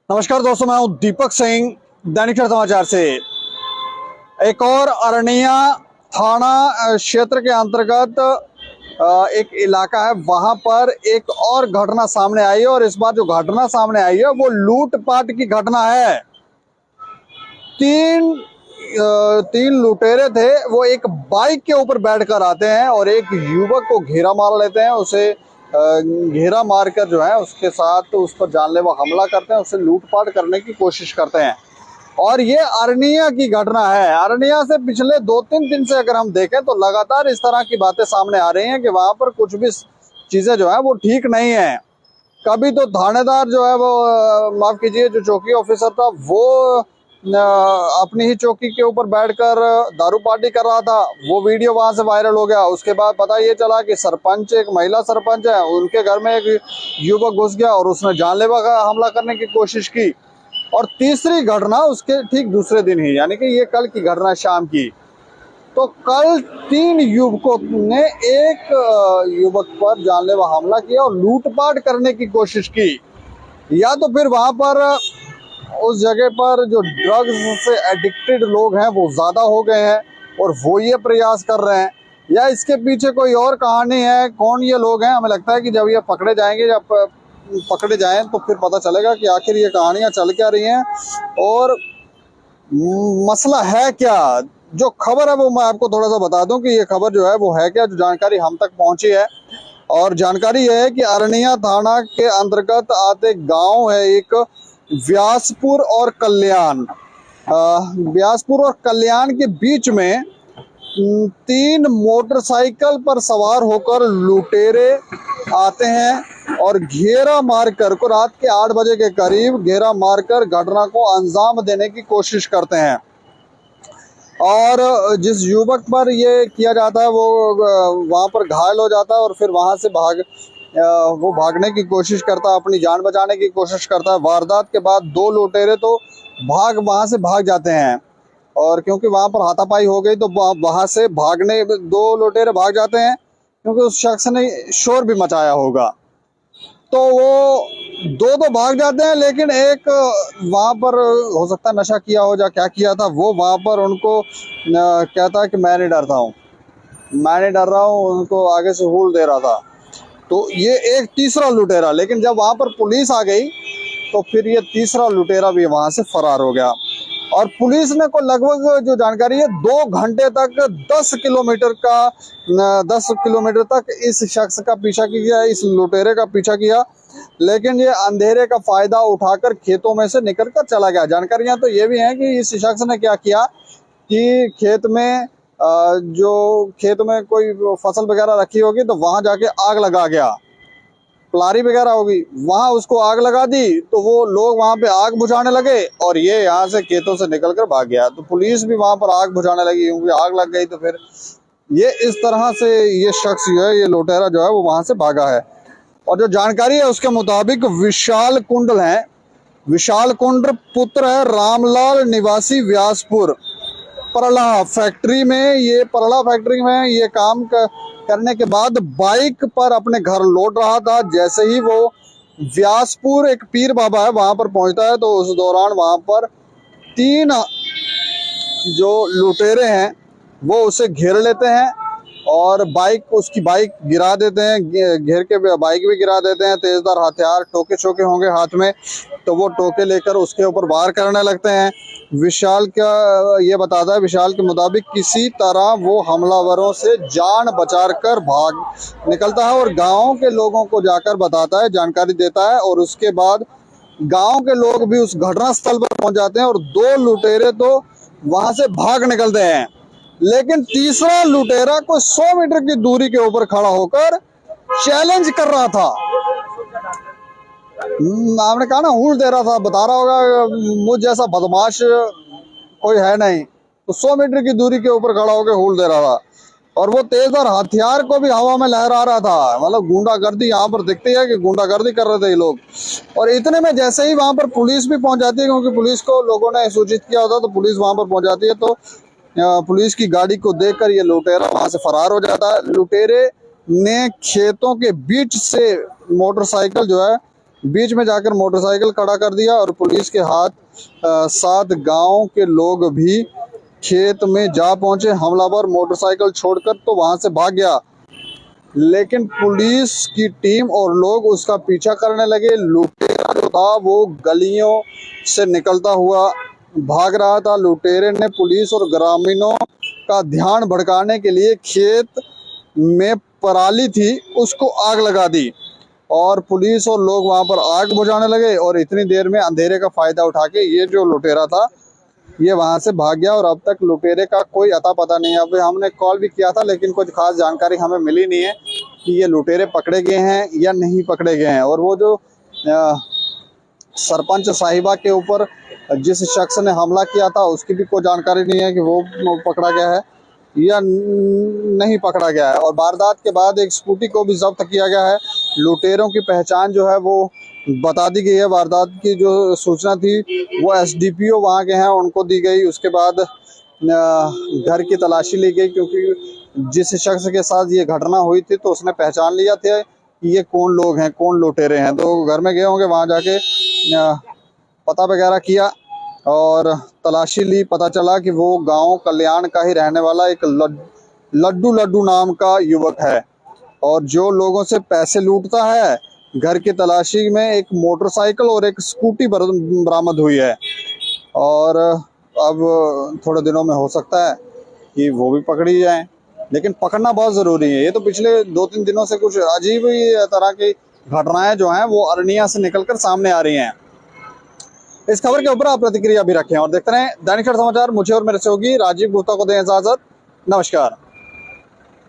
नमस्कार दोस्तों, मैं हूं दीपक सिंह, दैनिक समाचार से। एक और अरनिया थाना क्षेत्र के अंतर्गत एक इलाका है, वहां पर एक और घटना सामने आई है और इस बार जो घटना सामने आई है वो लूटपाट की घटना है। तीन तीन लुटेरे थे, वो एक बाइक के ऊपर बैठकर आते हैं और एक युवक को घेरा मार लेते हैं। उसे घेरा मारकर जो है उसके साथ उस पर जानलेवा हमला करते हैं, उससे लूटपाट करने की कोशिश करते हैं। और ये अरनिया की घटना है। अरनिया से पिछले 2-3 दिन से अगर हम देखें तो लगातार इस तरह की बातें सामने आ रही हैं कि वहां पर कुछ भी चीजें जो है वो ठीक नहीं है। कभी तो थानेदार जो है वो माफ कीजिए, जो चौकी ऑफिसर था वो अपनी ही चौकी के ऊपर बैठकर दारू पार्टी कर रहा था, वो वीडियो वहां से वायरल हो गया। उसके बाद पता ये चला कि सरपंच, एक महिला सरपंच है, उनके घर में एक युवक घुस गया और उसने जानलेवा का हमला करने की कोशिश की। और तीसरी घटना उसके ठीक दूसरे दिन ही, यानी कि ये कल की घटना शाम की। तो कल 3 युवकों ने एक युवक पर जानलेवा हमला किया और लूटपाट करने की कोशिश की। या तो फिर वहां पर उस जगह पर जो ड्रग्स से एडिक्टेड लोग हैं वो ज्यादा हो गए हैं और वो ये प्रयास कर रहे हैं, या इसके पीछे कोई और कहानी है। कौन ये लोग हैं, हमें लगता है कि जब ये पकड़े जाएंगे, जब पकड़े जाएं तो फिर पता चलेगा कि आखिर ये कहानियां चल क्या रही हैं और मसला है क्या। जो खबर है वो मैं आपको थोड़ा सा बता दूं कि ये खबर जो है वो है क्या, जो जानकारी हम तक पहुंची है। और जानकारी यह है कि अरनिया थाना के अंतर्गत आते गांव है एक व्यासपुर और कल्याण। व्यासपुर और कल्याण के बीच में 3 मोटरसाइकिल पर सवार होकर लुटेरे आते हैं और घेरा मारकर को रात के 8 बजे के करीब घेरा मारकर घटना को अंजाम देने की कोशिश करते हैं। और जिस युवक पर ये किया जाता है वो वहां पर घायल हो जाता है और फिर वहां से वो भागने की कोशिश करता है, अपनी जान बचाने की कोशिश करता है। वारदात के बाद 2 लुटेरे तो वहां से भाग जाते हैं और क्योंकि वहां पर हाथापाई हो गई तो वहां से भागने 2 लुटेरे भाग जाते हैं, क्योंकि उस शख्स ने शोर भी मचाया होगा। तो वो 2 तो भाग जाते हैं, लेकिन एक वहां पर हो सकता है नशा किया हो, जा क्या किया था वो, वहां पर उनको कहता है कि मैं नहीं डरता हूँ, मैं नहीं डर रहा हूँ, उनको आगे से हूल दे रहा था। तो ये एक तीसरा लुटेरा, लेकिन जब वहां पर पुलिस आ गई तो फिर ये तीसरा लुटेरा भी वहां से फरार हो गया। और पुलिस ने को लगभग जो जानकारी है 2 घंटे तक 10 किलोमीटर तक इस शख्स का पीछा किया, इस लुटेरे का पीछा किया, लेकिन ये अंधेरे का फायदा उठाकर खेतों में से निकल कर चला गया। जानकारियां तो ये भी हैं कि इस शख्स ने क्या किया कि जो खेत में कोई फसल वगैरह रखी होगी तो वहां जाके आग लगा गया, पलारी वगैरह होगी, वहां उसको आग लगा दी, तो वो लोग वहां पे आग बुझाने लगे और ये यहाँ से खेतों से निकलकर भाग गया। तो पुलिस भी वहां पर आग बुझाने लगी, क्योंकि आग लग गई। तो फिर ये इस तरह से ये शख्स जो है, ये लुटेरा जो है वो वहां से भागा है। और जो जानकारी है उसके मुताबिक विशाल कुंडल है, विशाल कुंड पुत्र है रामलाल, निवासी व्यासपुर। परला फैक्ट्री में ये काम करने के बाद बाइक पर अपने घर लौट रहा था। जैसे ही वो व्यासपुर एक पीर बाबा है वहां पर पहुंचता है तो उस दौरान वहां पर 3 जो लुटेरे हैं वो उसे घेर लेते हैं और उसकी बाइक गिरा देते हैं, घेर के बाइक भी गिरा देते हैं। तेजदार हथियार, टोके छोके होंगे हाथ में, तो वो टोके लेकर उसके ऊपर वार करने लगते हैं। विशाल ये बताता है, विशाल के मुताबिक किसी तरह वो हमलावरों से जान बचाकर भाग निकलता है और गांव के लोगों को जाकर बताता है, जानकारी देता है। और उसके बाद गांव के लोग भी उस घटना स्थल पर पहुंच जाते हैं और 2 लुटेरे तो वहां से भाग निकलते हैं, लेकिन तीसरा लुटेरा को 100 मीटर की दूरी के ऊपर खड़ा होकर चैलेंज कर रहा था। आपने कहा ना, हूल दे रहा था, बता रहा होगा मुझ जैसा बदमाश कोई है नहीं। तो 100 मीटर की दूरी के ऊपर खड़ा होकर हूल दे रहा था और वो तेजदार हथियार को भी हवा में लहरा रहा था। मतलब गुंडागर्दी यहाँ पर दिखती है कि गुंडागर्दी कर रहे थे ये लोग। और इतने में जैसे ही वहां पर पुलिस भी पहुंच जाती है, क्योंकि पुलिस को लोगों ने सूचित किया होता, तो पुलिस वहां पर पहुंच जाती है। तो पुलिस की गाड़ी को देखकर ये लुटेरा वहां से फरार हो जाता है। लुटेरे ने खेतों के बीच से मोटरसाइकिल जो है बीच में जाकर मोटरसाइकिल खड़ा कर दिया और पुलिस के साथ गांव के लोग भी खेत में जा पहुंचे। हमलावर मोटरसाइकिल छोड़कर तो वहां से भाग गया, लेकिन पुलिस की टीम और लोग उसका पीछा करने लगे। लुटेरा जो था वो गलियों से निकलता हुआ भाग रहा था। लुटेरे ने पुलिस और ग्रामीणों का ध्यान भड़काने के लिए खेत में पराली थी उसको आग लगा दी और पुलिस और लोग वहां पर आग बुझाने लगे। और इतनी देर में अंधेरे का फायदा उठा के ये जो लुटेरा था ये वहां से भाग गया और अब तक लुटेरे का कोई अता पता नहीं है। अब हमने कॉल भी किया था लेकिन कुछ खास जानकारी हमें मिली नहीं है कि ये लुटेरे पकड़े गए हैं या नहीं पकड़े गए हैं। और वो जो सरपंच साहिबा के ऊपर जिस शख्स ने हमला किया था उसकी भी कोई जानकारी नहीं है कि वो पकड़ा गया है या नहीं पकड़ा गया है। और वारदात के बाद एक स्कूटी को भी जब्त किया गया है। लुटेरों की पहचान जो है वो बता दी गई है। वारदात की जो सूचना थी वो एसडीपीओ वहाँ के हैं उनको दी गई। उसके बाद घर की तलाशी ली गई क्योंकि जिस शख्स के साथ ये घटना हुई थी तो उसने पहचान लिया था कि ये कौन लोग हैं, कौन लुटेरे हैं। तो घर में गए होंगे, वहाँ जाके पता वगैरह किया और तलाशी ली। पता चला कि वो गांव कल्याण का ही रहने वाला एक लड्डू नाम का युवक है और जो लोगों से पैसे लूटता है। घर की तलाशी में एक मोटरसाइकिल और एक स्कूटी बरामद हुई है और अब थोड़े दिनों में हो सकता है कि वो भी पकड़ी जाए, लेकिन पकड़ना बहुत ज़रूरी है। ये तो पिछले 2-3 दिनों से कुछ अजीब ही तरह की घटनाएं जो हैं वो अरनिया से निकलकर सामने आ रही हैं। इस खबर के ऊपर आप प्रतिक्रिया भी रखें और देखते रहें दैनिक समाचार। मुझे और मेरे सहयोगी राजीव गुप्ता को दें इजाजत। नमस्कार।